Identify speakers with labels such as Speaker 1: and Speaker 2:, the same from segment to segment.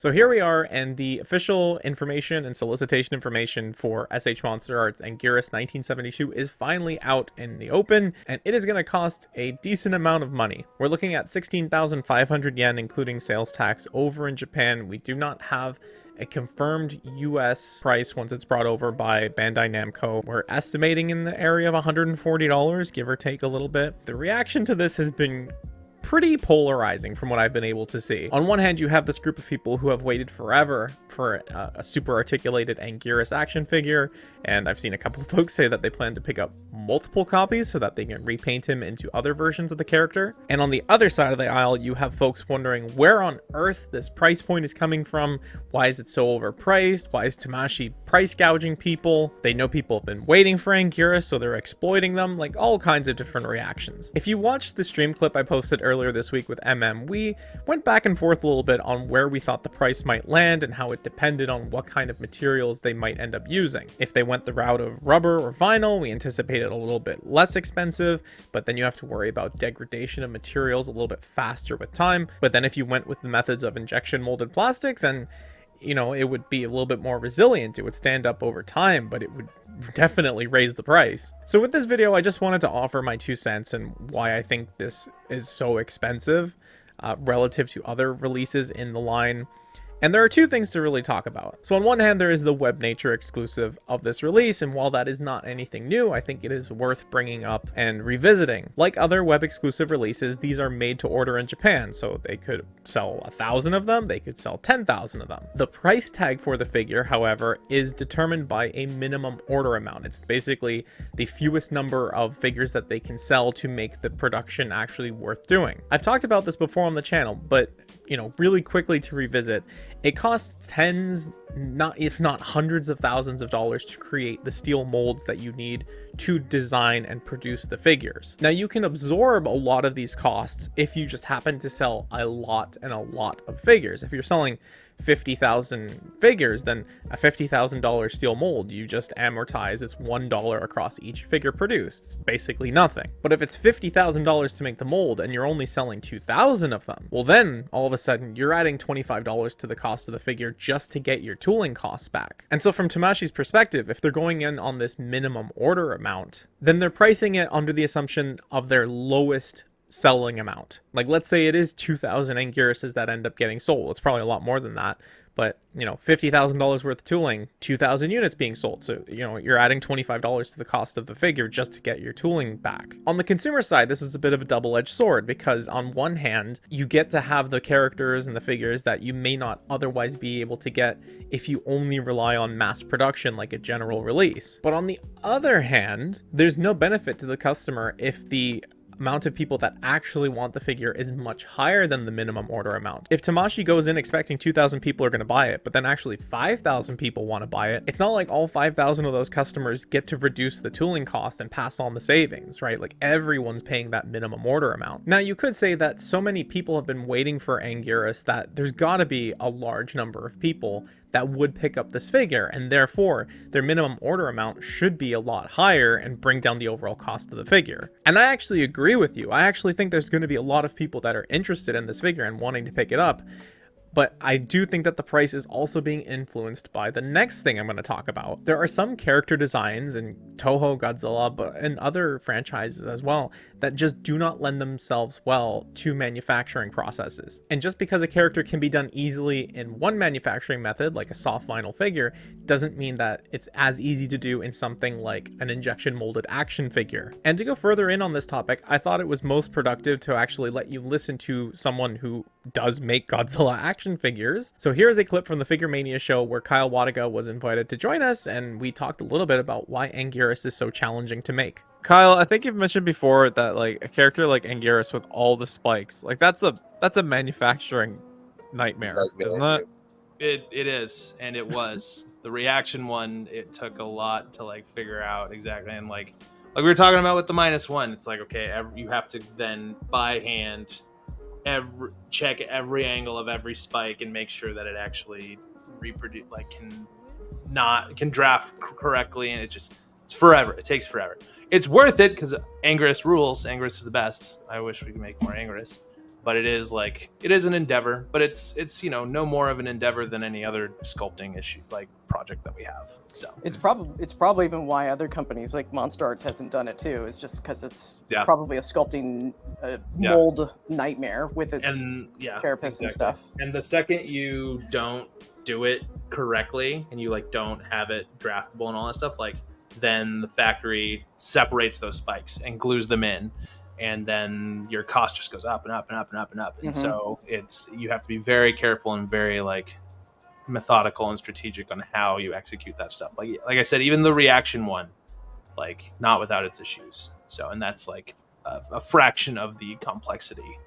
Speaker 1: So here we are, and the official information and solicitation information for SH Monster Arts Anguirus 1972 is finally out in the open, and it is going to cost a decent amount of money. We're looking at 16,500 yen, including sales tax, over in Japan. We do not have a confirmed US price once it's brought over by Bandai Namco. We're estimating in the area of $140, give or take a little bit. The reaction to this has been pretty polarizing from what I've been able to see. On one hand, you have this group of people who have waited forever for a super articulated Anguirus action figure, and I've seen a couple of folks say that they plan to pick up multiple copies so that they can repaint him into other versions of the character. And on the other side of the aisle, you have folks wondering where on earth this price point is coming from. Why is it so overpriced? Why is Tamashii price gouging people? They know people have been waiting for Anguirus, so they're exploiting them. Like, all kinds of different reactions. If you watched the stream clip I posted earlier this week with we went back and forth a little bit on where we thought the price might land and how it depended on what kind of materials they might end up using. If they went the route of rubber or vinyl, we anticipated a little bit less expensive, but then you have to worry about degradation of materials a little bit faster with time. But then if you went with the methods of injection molded plastic, then you know, it would be a little bit more resilient. It would stand up over time, but it would definitely raise the price. So with this video, I just wanted to offer my 2 cents and why I think this is so expensive relative to other releases in the line. And there are 2 things to really talk about. So on one hand, there is the web nature exclusive of this release, and while that is not anything new, I think it is worth bringing up and revisiting. Like other web exclusive releases, these are made to order in Japan, so they could sell 1,000 of them, they could sell 10,000 of them. The price tag for the figure, however, is determined by a minimum order amount. It's basically the fewest number of figures that they can sell to make the production actually worth doing. I've talked about this before on the channel, but you know, really quickly to revisit, it costs tens, if not hundreds of thousands of dollars to create the steel molds that you need to design and produce the figures. Now, you can absorb a lot of these costs if you just happen to sell a lot of figures. If you're selling 50,000 figures, then a $50,000 steel mold, you just amortize it's $1 across each figure produced. It's basically nothing. But if it's $50,000 to make the mold and you're only selling 2,000 of them, well then all of a sudden you're adding $25 to the cost of the figure just to get your tooling costs back. And so from Tamashii's perspective, if they're going in on this minimum order amount, then they're pricing it under the assumption of their lowest selling amount. Like, let's say it is 2,000 Anguiruses that end up getting sold. It's probably a lot more than that, but you know, $50,000 worth of tooling, 2,000 units being sold. So, you know, you're adding $25 to the cost of the figure just to get your tooling back. On the consumer side, this is a bit of a double-edged sword, because on one hand, you get to have the characters and the figures that you may not otherwise be able to get if you only rely on mass production like a general release. But on the other hand, there's no benefit to the customer if the amount of people that actually want the figure is much higher than the minimum order amount. If Tamashii goes in expecting 2,000 people are going to buy it, but then actually 5,000 people want to buy it, it's not like all 5,000 of those customers get to reduce the tooling cost and pass on the savings, right? Like, everyone's paying that minimum order amount. Now, you could say that so many people have been waiting for Anguirus that there's got to be a large number of people that would pick up this figure, and therefore their minimum order amount should be a lot higher and bring down the overall cost of the figure. And I actually agree with you. I actually think there's going to be a lot of people that are interested in this figure and wanting to pick it up. But I do think that the price is also being influenced by the next thing I'm going to talk about. There are some character designs in Toho, Godzilla, and other franchises as well that just do not lend themselves well to manufacturing processes. And just because a character can be done easily in one manufacturing method, like a soft vinyl figure, doesn't mean that it's as easy to do in something like an injection molded action figure. And to go further in on this topic, I thought it was most productive to actually let you listen to someone who does make Godzilla action figures. So here's a clip from the Figure Mania show where Kyle Wadaga was invited to join us, and we talked a little bit about why Anguirus is so challenging to make. Kyle, I think you've mentioned before that like a character like Anguirus with all the spikes, like that's a manufacturing nightmare, isn't it?
Speaker 2: It is, and it was. The reaction one, it took a lot to like figure out exactly, and like we were talking about with the -1, it's like, okay, you have to then by hand check every angle of every spike and make sure that it actually reproduce, like can draft correctly, and it's forever. It takes forever. It's worth it because Anguirus rules. Anguirus is the best. I wish we could make more Anguirus, but it is an endeavor, but it's no more of an endeavor than any other sculpting issue project that we have. So
Speaker 3: it's probably even why other companies like Monster Arts hasn't done it too. Is just because it's probably a sculpting mold nightmare with its carapace and stuff.
Speaker 2: And the second you don't do it correctly and you don't have it draftable and all that stuff, then the factory separates those spikes and glues them in, and then your cost just goes up and up and up and up and up. And so you have to be very careful and very methodical and strategic on how you execute that stuff. Like I said, even the reaction one, not without its issues. So, and that's a fraction of the complexity.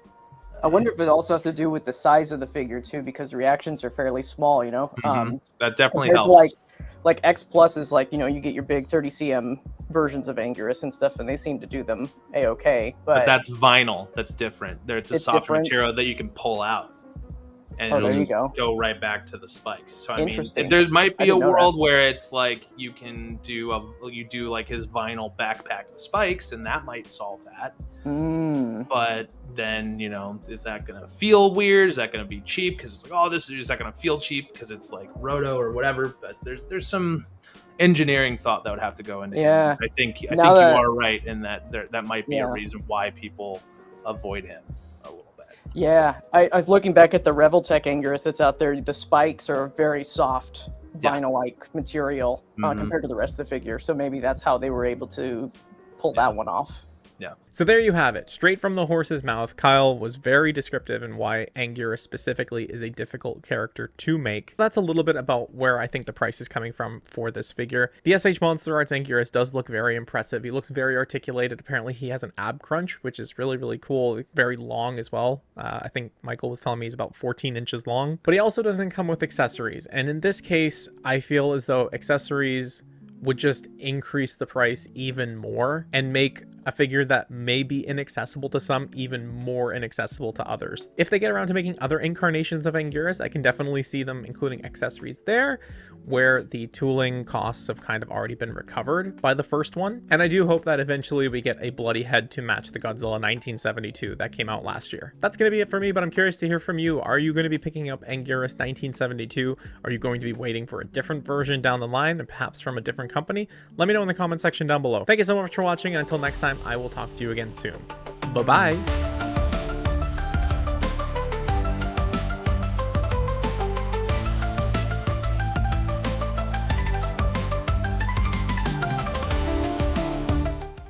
Speaker 3: I wonder if it also has to do with the size of the figure too, because reactions are fairly small,
Speaker 2: that definitely helps.
Speaker 3: Like X Plus is you get your big 30 cm versions of Anguirus and stuff, and they seem to do them a-okay. But
Speaker 2: that's vinyl. That's different. It's a softer material that you can pull out, and it'll just go right back to the spikes. So I mean, there might be a world where it's you can do his vinyl backpack with spikes, and that might solve that. But then is that gonna feel weird? Is that gonna be cheap because it's is that gonna feel cheap because it's roto or whatever? But there's some engineering thought that would have to go into it. I think you are right in that might be a reason why people avoid him a little bit.
Speaker 3: Yeah, so. I was looking back at the Reveltech Anguirus that's out there. The spikes are very soft vinyl-like material compared to the rest of the figure. So maybe that's how they were able to pull that one off.
Speaker 1: Yeah. So there you have it. Straight from the horse's mouth, Kyle was very descriptive in why Anguirus specifically is a difficult character to make. That's a little bit about where I think the price is coming from for this figure. The SH Monster Arts Anguirus does look very impressive. He looks very articulated. Apparently he has an ab crunch, which is really, really cool. Very long as well. I think Michael was telling me he's about 14 inches long. But he also doesn't come with accessories. And in this case, I feel as though accessories would just increase the price even more and make a figure that may be inaccessible to some even more inaccessible to others. If they get around to making other incarnations of Anguirus, I can definitely see them including accessories there, where the tooling costs have kind of already been recovered by the first one. And I do hope that eventually we get a bloody head to match the Godzilla 1972 that came out last year. That's going to be it for me, but I'm curious to hear from you. Are you going to be picking up Anguirus 1972? Are you going to be waiting for a different version down the line and perhaps from a different company? Let me know in the comment section down below. Thank you so much for watching, and until next time, I will talk to you again soon. Bye-bye.